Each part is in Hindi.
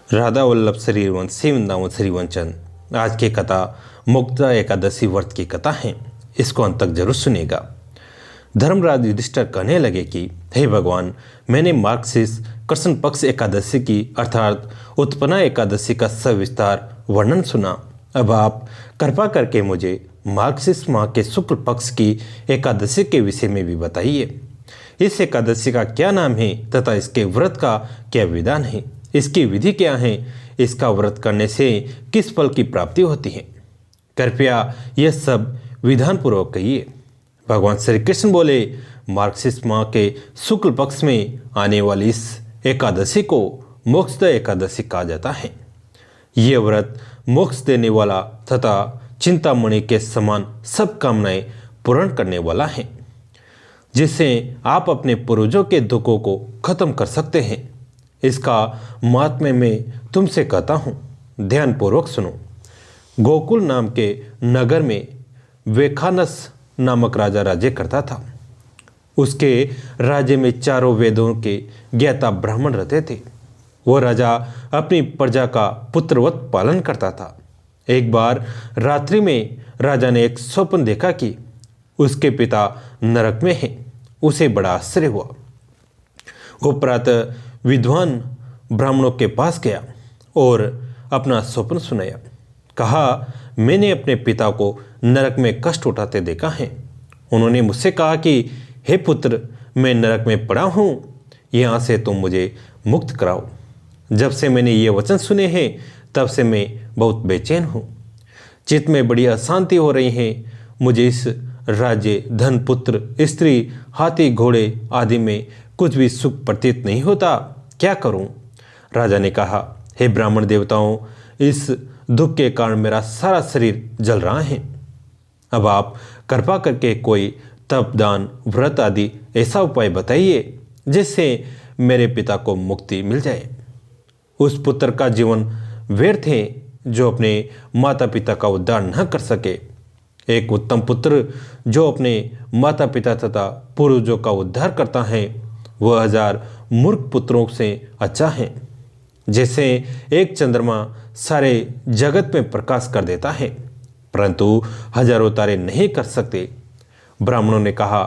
राधा वल्लभ श्रीवंशी वृंदावन श्रीवंचन। आज की कथा मुक्ता एकादशी व्रत की कथा है। इसको अंत तक जरूर सुनिएगा। धर्मराज युधिष्ठिर कहने लगे कि हे भगवान, मैंने मार्गशीर्ष कृष्ण पक्ष एकादशी की अर्थात उत्पन्ना एकादशी का सविस्तार वर्णन सुना। अब आप कृपा करके मुझे मार्गशीर्ष माह के शुक्ल पक्ष की एकादशी के विषय में भी बताइए। इस एकादशी का क्या नाम है तथा इसके व्रत का क्या विधान है, इसकी विधि क्या है, इसका व्रत करने से किस फल की प्राप्ति होती है। कृपया यह सब विधान पूर्वक कहिए। भगवान श्री कृष्ण बोले, मार्गशीर्ष माह के शुक्ल पक्ष में आने वाली इस एकादशी को मोक्षदा एकादशी कहा जाता है। यह व्रत मोक्ष देने वाला तथा चिंतामणि के समान सब कामनाएं पूर्ण करने वाला है, जिससे आप अपने पूर्वजों के दुखों को खत्म कर सकते हैं। इसका महात्म्य मैं तुमसे कहता हूँ, ध्यानपूर्वक सुनो। गोकुल नाम के नगर में वेखानस नामक राजा राज्य करता था। उसके राज्य में चारों वेदों के ज्ञाता ब्राह्मण रहते थे। वो राजा अपनी प्रजा का पुत्रवत पालन करता था। एक बार रात्रि में राजा ने एक स्वप्न देखा कि उसके पिता नरक में हैं। उसे बड़ा आश्चर्य हुआ। वो प्रातः विद्वान ब्राह्मणों के पास गया और अपना स्वप्न सुनाया। कहा, मैंने अपने पिता को नरक में कष्ट उठाते देखा है। उन्होंने मुझसे कहा कि हे पुत्र, मैं नरक में पड़ा हूँ, यहाँ से तुम मुझे मुक्त कराओ। जब से मैंने ये वचन सुने हैं तब से मैं बहुत बेचैन हूँ। चित्त में बड़ी अशांति हो रही है। मुझे इस राज्य, धन, पुत्र, स्त्री, हाथी, घोड़े आदि में कुछ भी सुख प्रतीत नहीं होता। क्या करूं? राजा ने कहा, हे ब्राह्मण देवताओं, इस दुख के कारण मेरा सारा शरीर जल रहा है। अब आप कृपा करके कोई तप, दान, व्रत आदि ऐसा उपाय बताइए जिससे मेरे पिता को मुक्ति मिल जाए। उस पुत्र का जीवन व्यर्थ है जो अपने माता पिता का उद्धार न कर सके। एक उत्तम पुत्र जो अपने माता पिता तथा पूर्वजों का उद्धार करता है, वह 1000 मूर्ख पुत्रों से अच्छा है। जैसे एक चंद्रमा सारे जगत में प्रकाश कर देता है, परंतु हजारों तारे नहीं कर सकते। ब्राह्मणों ने कहा,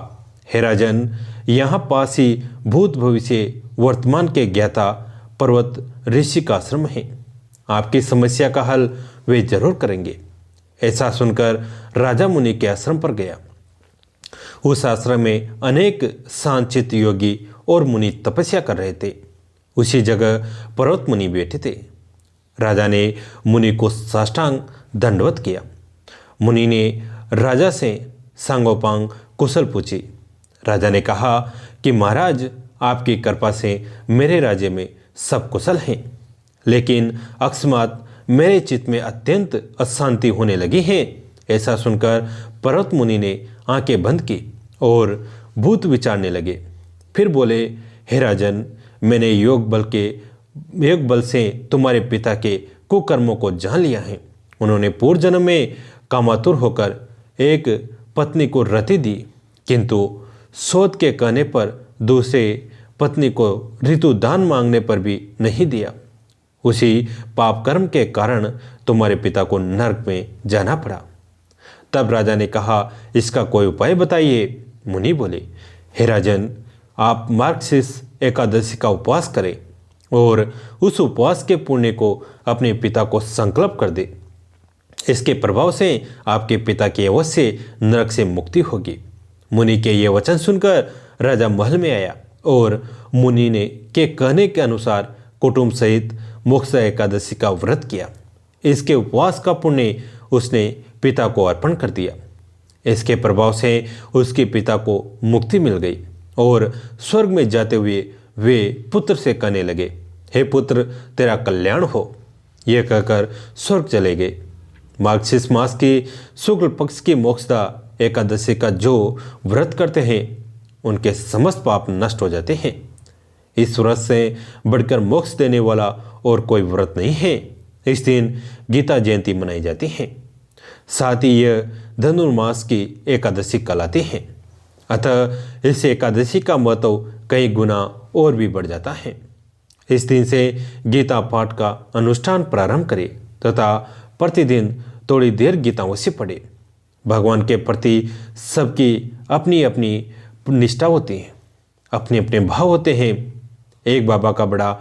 हे राजन, यहाँ पास ही भूत भविष्य वर्तमान के ज्ञाता पर्वत ऋषि का आश्रम है। आपकी समस्या का हल वे जरूर करेंगे। ऐसा सुनकर राजा मुनि के आश्रम पर गया। उस आश्रम में अनेक शांतचित्त योगी और मुनि तपस्या कर रहे थे। उसी जगह पर्वत मुनि बैठे थे। राजा ने मुनि को साष्टांग दंडवत किया। मुनि ने राजा से सांगोपांग कुशल पूछी। राजा ने कहा कि महाराज, आपकी कृपा से मेरे राज्य में सब कुशल हैं, लेकिन अकस्मात मेरे चित्त में अत्यंत अशांति होने लगी है। ऐसा सुनकर पर्वत मुनि ने आंखें बंद की और भूत विचारने लगे। फिर बोले, हे राजन, मैंने योग बल से तुम्हारे पिता के कुकर्मों को जान लिया है। उन्होंने पूर्व जन्म में कामातुर होकर एक पत्नी को रति दी, किंतु शोध के कहने पर दूसरे पत्नी को ऋतु दान मांगने पर भी नहीं दिया। उसी पाप कर्म के कारण तुम्हारे पिता को नरक में जाना पड़ा। तब राजा ने कहा, इसका कोई उपाय बताइए। मुनि बोले, हे राजन, आप मार्गशीर्ष एकादशी का उपवास करें और उस उपवास के पुण्य को अपने पिता को संकल्प कर दे। इसके प्रभाव से आपके पिता की अवश्य नरक से मुक्ति होगी। मुनि के ये वचन सुनकर राजा महल में आया और मुनि ने के कहने के अनुसार कुटुंब सहित मोक्ष एकादशी का व्रत किया। इसके उपवास का पुण्य उसने पिता को अर्पण कर दिया। इसके प्रभाव से उसके पिता को मुक्ति मिल गई और स्वर्ग में जाते हुए वे पुत्र से कहने लगे, हे पुत्र, तेरा कल्याण हो। यह कहकर स्वर्ग चले गए। मार्गशीर्ष मास की शुक्ल पक्ष की मोक्षदा एकादशी का जो व्रत करते हैं, उनके समस्त पाप नष्ट हो जाते हैं। इस व्रत से बढ़कर मोक्ष देने वाला और कोई व्रत नहीं है। इस दिन गीता जयंती मनाई जाती है। साथ ही यह धनुर्मास की एकादशी कहलाती है। अतः इस एकादशी का महत्व कई गुना और भी बढ़ जाता है। इस दिन से गीता पाठ का अनुष्ठान प्रारंभ करें तथा प्रतिदिन थोड़ी देर गीताओं से पढ़े। भगवान के प्रति सबकी अपनी अपनी निष्ठा होती है, अपने अपने भाव होते हैं। एक बाबा का बड़ा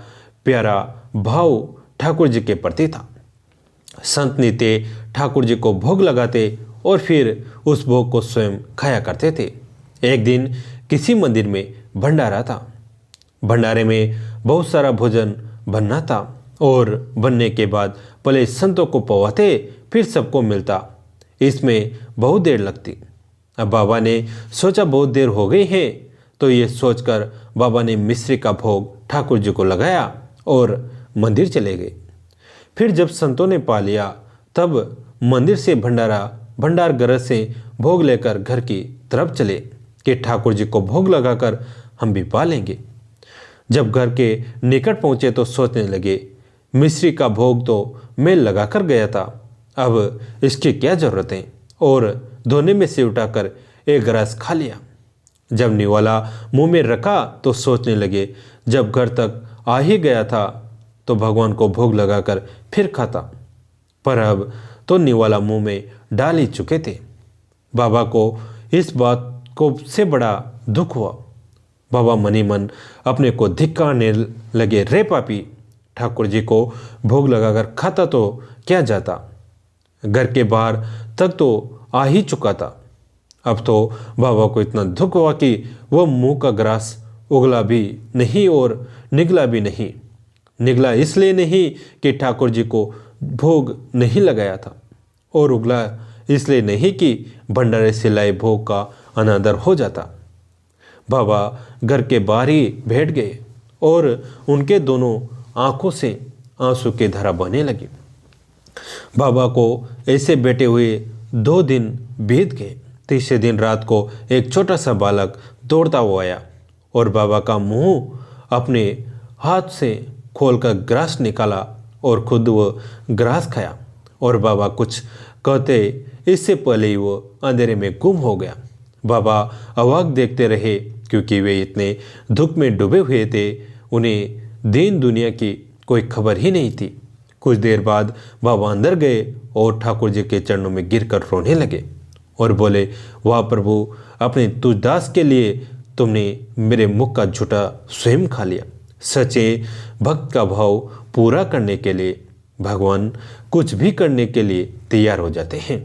प्यारा भाव ठाकुर जी के प्रति था। संत नित्य ठाकुर जी को भोग लगाते और फिर उस भोग को स्वयं खाया करते थे। एक दिन किसी मंदिर में भंडारा था। भंडारे में बहुत सारा भोजन बनना था और बनने के बाद पहले संतों को पवाते फिर सबको मिलता। इसमें बहुत देर लगती। अब बाबा ने सोचा बहुत देर हो गई है, तो ये सोचकर बाबा ने मिश्री का भोग ठाकुर जी को लगाया और मंदिर चले गए। फिर जब संतों ने पा लिया तब मंदिर से भंडार गरज से भोग लेकर घर की तरफ चले कि ठाकुर जी को भोग लगाकर हम भी पा लेंगे। जब घर के निकट पहुंचे तो सोचने लगे, मिश्री का भोग तो मैं लगा कर गया था, अब इसकी क्या जरूरत है, और धोने में से उठाकर एक ग्रास खा लिया। जब निवाला मुंह में रखा तो सोचने लगे, जब घर तक आ ही गया था तो भगवान को भोग लगाकर फिर खाता, पर अब तो निवाला मुंह में डाल ही चुके थे। बाबा को इस बात को से बड़ा दुख हुआ। बाबा मनी मन अपने को धिक्कारने लगे, रे पापी, ठाकुर जी को भोग लगाकर खाता तो क्या जाता, घर के बाहर तक तो आ ही चुका था। अब तो बाबा को इतना दुख हुआ कि वह मुंह का ग्रास उगला भी नहीं और निगला भी नहीं। निगला इसलिए नहीं कि ठाकुर जी को भोग नहीं लगाया था, और उगला इसलिए नहीं कि भंडारे से लाए भोग का अनादर हो जाता। बाबा घर के बाहर ही बैठ गए और उनके दोनों आंखों से आंसू की धारा बहने लगी। बाबा को ऐसे बैठे हुए 2 दिन बीत गए। तीसरे दिन रात को एक छोटा सा बालक दौड़ता हुआ आया और बाबा का मुंह अपने हाथ से खोलकर ग्रास निकाला और खुद वो ग्रास खाया, और बाबा कुछ कहते इससे पहले ही वो अंधेरे में गुम हो गया। बाबा अवाक देखते रहे क्योंकि वे इतने दुख में डूबे हुए थे, उन्हें दीन दुनिया की कोई खबर ही नहीं थी। कुछ देर बाद बाबा अंदर गए और ठाकुर जी के चरणों में गिरकर रोने लगे और बोले, वाह प्रभु, अपने तुझ दास के लिए तुमने मेरे मुख का झूठा स्वयं खा लिया। सच्चे भक्त का भाव पूरा करने के लिए भगवान कुछ भी करने के लिए तैयार हो जाते हैं।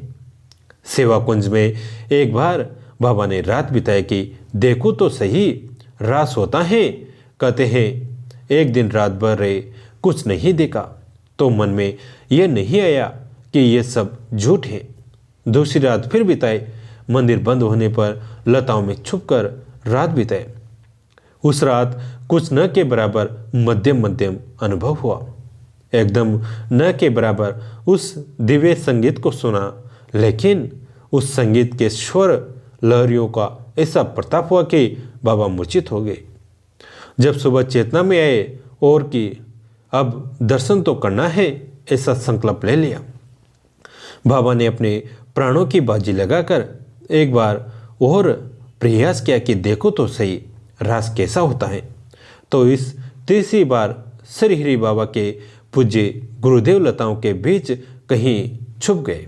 सेवा कुंज में एक बार बाबा ने रात बिताई कि देखो तो सही, रास होता है। कहते हैं एक दिन रात भर रहे, कुछ नहीं देखा, तो मन में यह नहीं आया कि ये सब झूठ है। दूसरी रात फिर बिताए, मंदिर बंद होने पर लताओं में छुपकर रात बिताए। उस रात कुछ न के बराबर मध्यम अनुभव हुआ। एकदम न के बराबर उस दिव्य संगीत को सुना, लेकिन उस संगीत के स्वर लहरियों का ऐसा प्रताप हुआ कि बाबा मूर्छित हो गए। जब सुबह चेतना में आए और कि अब दर्शन तो करना है, ऐसा संकल्प ले लिया। बाबा ने अपने प्राणों की बाजी लगाकर एक बार और प्रयास किया कि देखो तो सही, रास कैसा होता है। तो इस तीसरी बार श्री हरि बाबा के पूज्य गुरुदेव लताओं के बीच कहीं छुप गए।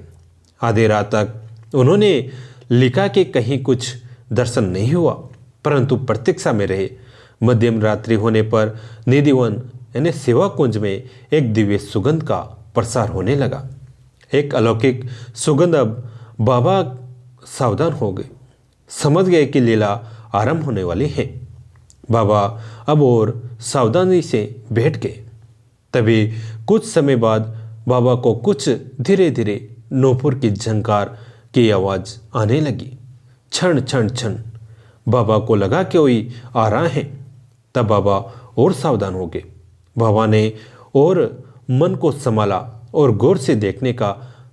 आधी रात तक उन्होंने लिखा कि कहीं कुछ दर्शन नहीं हुआ, परंतु प्रतीक्षा में रहे। मध्यम रात्रि होने पर निधिवन यानी सेवा कुंज में एक दिव्य सुगंध का प्रसार होने लगा। एक अलौकिक सुगंध। अब बाबा सावधान हो गए, समझ गए कि लीला आरंभ होने वाली है। बाबा अब और सावधानी से बैठ गए। तभी कुछ समय बाद बाबा को कुछ धीरे धीरे नूपुर की झंकार की आवाज आने लगी। क्षण क्षण क्षण बाबा को लगा कि कोई आ रहा है। तब बाबा और सावधान हो गए। बाबा ने और मन को संभाला और गौर से देखने का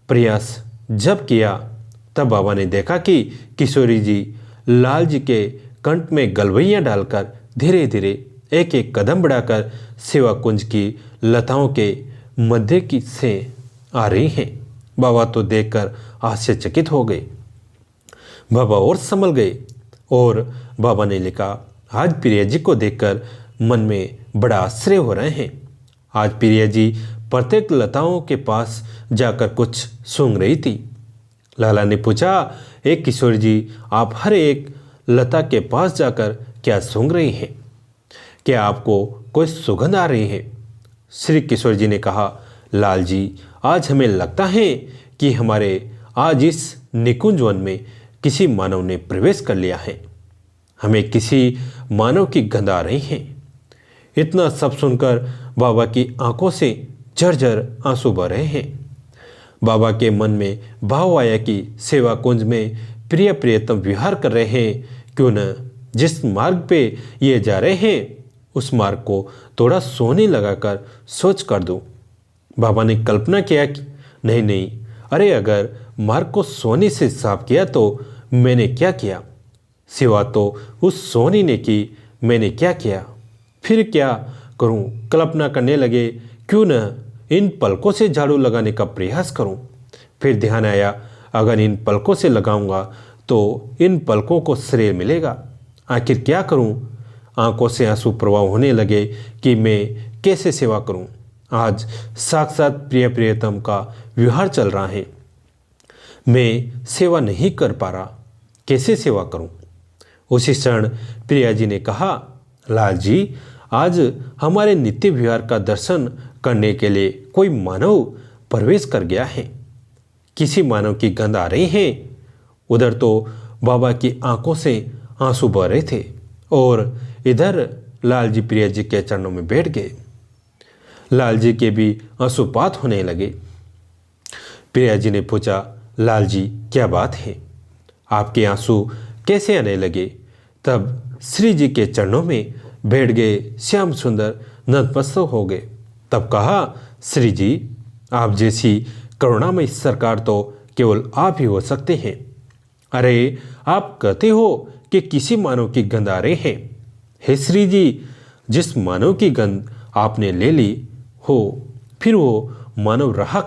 प्रयास जब किया, तब बाबा ने देखा कि किशोरी जी लाल जी के कंठ में गलवैयां डालकर धीरे धीरे एक एक कदम बढ़ाकर सेवा कुंज की लताओं के मध्य की से आ रही हैं। बाबा तो देखकर आश्चर्यचकित हो गए। बाबा और संभल गए और बाबा ने लिखा, आज प्रिया जी को देखकर मन में बड़ा आश्चर्य हो रहे हैं। आज प्रिया जी प्रत्येक लताओं के पास जाकर कुछ सूंघ रही थी। लाला ने पूछा, एक किशोर जी, आप हर एक लता के पास जाकर क्या सूंघ रही हैं? क्या आपको कोई सुगंध आ रही है? श्री किशोर जी ने कहा, लाल जी, आज हमें लगता है कि हमारे आज इस निकुंज वन में किसी मानव ने प्रवेश कर लिया है। हमें किसी मानव की गंध आ रही है। इतना सब सुनकर बाबा की आंखों से झरझर आंसू बह रहे हैं। बाबा के मन में भाव आया कि सेवा कुंज में प्रिय प्रियतम विहार कर रहे हैं, क्यों न जिस मार्ग पे ये जा रहे हैं उस मार्ग को थोड़ा सोने लगाकर सोच कर दूं। बाबा ने कल्पना किया कि नहीं, अरे अगर मार्ग को सोने से साफ किया तो मैंने क्या किया? सिवा तो उस सोने ने की, मैंने क्या किया? फिर क्या करूं? कल्पना करने लगे, क्यों न इन पलकों से झाड़ू लगाने का प्रयास करूं। फिर ध्यान आया, अगर इन पलकों से लगाऊंगा तो इन पलकों को श्रेय मिलेगा। आखिर क्या करूं? आंखों से आंसू प्रवाह होने लगे कि मैं कैसे सेवा करूं। आज साक्षात प्रिय प्रियतम का विहार चल रहा है, मैं सेवा नहीं कर पा रहा, कैसे सेवा करूं? उसी क्षण प्रिया जी ने कहा, लाल जी, आज हमारे नित्य विहार का दर्शन करने के लिए कोई मानव प्रवेश कर गया है। किसी मानव की गंध आ रही है। उधर तो बाबा की आंखों से आंसू बह रहे थे और इधर लाल जी प्रिया जी के चरणों में बैठ गए। लाल जी के भी आंसुपात होने लगे। प्रिया जी ने पूछा, लाल जी, क्या बात है? आपके आंसू कैसे आने लगे? तब श्री जी के चरणों में बैठ गए श्याम सुंदर नतमस्तक हो गए। तब कहा, श्री जी, आप जैसी करुणामयी सरकार तो केवल आप ही हो सकते हैं। अरे, आप कहते हो कि किसी मानव की गंध आ रही है। हे श्री जी, जिस मानव की गंध आपने ले ली हो, फिर वो मानव रहा,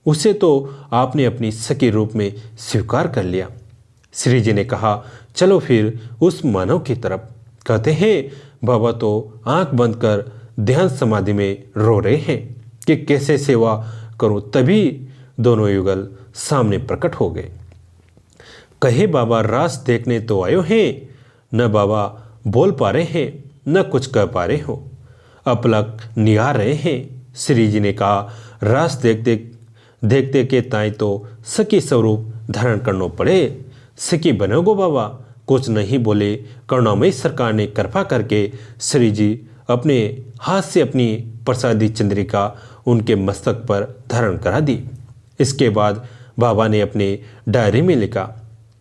उसे तो आपने अपनी सखी रूप में स्वीकार कर लिया। श्री जी ने कहा, चलो फिर उस मानव की तरफ। कहते हैं बाबा तो आंख बंद कर ध्यान समाधि में रो रहे हैं कि कैसे सेवा करूं। तभी दोनों युगल सामने प्रकट हो गए। कहे, बाबा रास देखने तो आयो हैं। न बाबा बोल पा रहे हैं, न कुछ कह पा रहे हो, अपलक निहार रहे हैं। श्री जी ने कहा, रास देखते के ताई तो सखी स्वरूप धारण करना पड़े। सखी बनोगो बाबा? कुछ नहीं बोले। करुणामयी सरकार ने कृपा करके श्री जी अपने हाथ से अपनी प्रसादी चंद्रिका उनके मस्तक पर धारण करा दी। इसके बाद बाबा ने अपने डायरी में लिखा,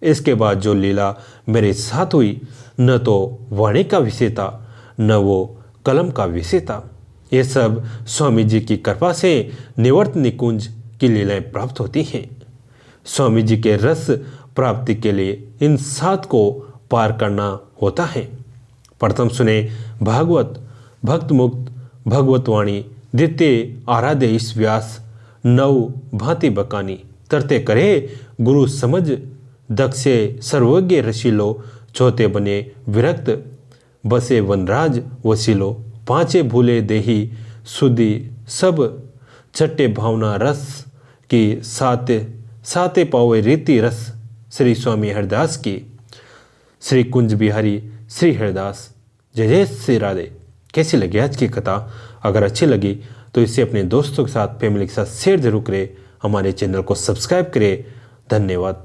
इसके बाद जो लीला मेरे साथ हुई, न तो वाणी का विषय था, न वो कलम का विषय था। ये सब स्वामी जी की कृपा से निवर्त निकुंज की लीलाएं प्राप्त होती हैं। स्वामी जी के रस प्राप्ति के लिए इन 7 को पार करना होता है। प्रथम सुने भागवत, भक्त मुक्त भगवत वाणी, द्वितीय आराध्य इस व्यास, 9 भांति बकानी, तरते करे गुरु समझ, दक्षे सर्वज्ञ रशीलो, चौथे बने विरक्त, बसे वनराज वसीलो, 5 भूले देही सुधी, सब छठे भावना रस की, 7 पावे रीति रस। श्री स्वामी हरिदास की। श्री कुंज बिहारी श्री हरिदास। जय जय श्री राधे। कैसी लगी आज की कथा? अगर अच्छी लगी तो इसे अपने दोस्तों के साथ, फैमिली के साथ शेयर जरूर करें। हमारे चैनल को सब्सक्राइब करें। धन्यवाद।